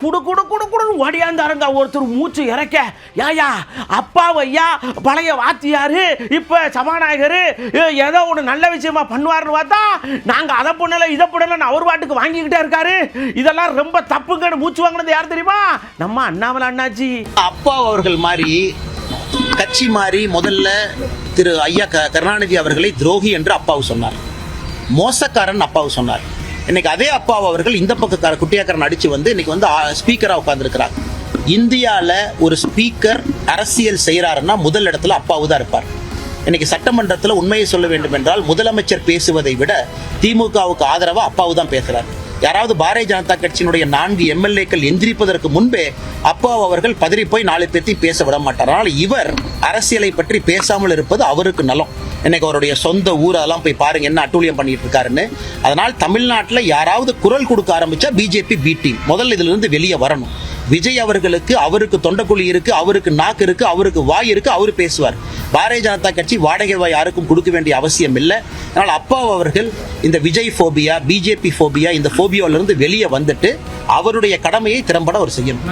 குடு குடு குடு குடுன்னு ஓடியாந்தாருங்க ஒருத்தர் மூச்சு இறக்க. யாயா அப்பாவையா பழைய வாத்தியாரு இப்ப சபாநாயகர் ஏதோ ஒன்று நல்ல விஷயமா பண்ணுவாருன்னு பார்த்தா நாங்க அதை பண்ணல இதை பண்ணல அவர் பாட்டுக்கு வாங்கிக்கிட்டே இருக்காரு. இதெல்லாம் ரொம்ப தப்புங்கன்னு மூச்சு வாங்கினது யார் தெரியுமா? நம்ம அண்ணாமலை அண்ணாச்சி. அப்பா அவர்கள் மாதிரி கட்சி மாறி முதல்ல திரு ஐயா கருணாநிதி அவர்களை துரோகி என்று அப்பாவு சொன்னார், மோசக்காரன் அப்பாவு சொன்னார். இன்னைக்கு அதே அப்பா அவர்கள் இந்த பக்கக்கார குட்டியாக்காரன் அடிச்சு வந்து இன்னைக்கு வந்து ஸ்பீக்கரா உட்கார்ந்துருக்கிறார். இந்தியாவில் ஒரு ஸ்பீக்கர் அரசியல் செய்யறாருன்னா முதல் இடத்துல அப்பாவு தான் இருப்பார். இன்னைக்கு சட்டமன்றத்தில் உண்மையை சொல்ல வேண்டும் என்றால் முதலமைச்சர் பேசுவதை விட திமுகவுக்கு ஆதரவா அப்பாவு தான் பேசுறார். யாராவது பாரதிய ஜனதா கட்சியினுடைய 4 எம்எல்ஏக்கள் எந்திரிப்பதற்கு முன்பே அப்பா அவர்கள் பதறி போய் 4 பேர்த்தையும் பேச விட மாட்டார். ஆனால் இவர் அரசியலை பற்றி பேசாமல் இருப்பது அவருக்கு நலம். இன்னைக்கு அவருடைய சொந்த ஊர் அதெல்லாம் போய் பாருங்க என்ன அட்டூழியம் பண்ணிட்டு இருக்காருன்னு. அதனால் தமிழ்நாட்டில் யாராவது குரல் கொடுக்க ஆரம்பிச்சா பிஜேபி பி டீம் முதல்ல இதுல இருந்து வெளியே வரணும். விஜய் அவர்களுக்கு அவருக்கு தொண்டக்குழி இருக்கு, அவருக்கு நாக்கு இருக்கு, அவருக்கு வாய் இருக்கு, அவரு பேசுவார். பாரதிய ஜனதா கட்சி வாடகை வாய் யாருக்கும் கொடுக்க வேண்டிய அவசியம் இல்லை. அதனால் அப்பா அவர்கள் இந்த விஜய் போபியா, பிஜேபி போபியா, இந்த போபியாவிலிருந்து வெளியே வந்துட்டு அவருடைய கடமையை திறம்பட அவர் செய்யணும்.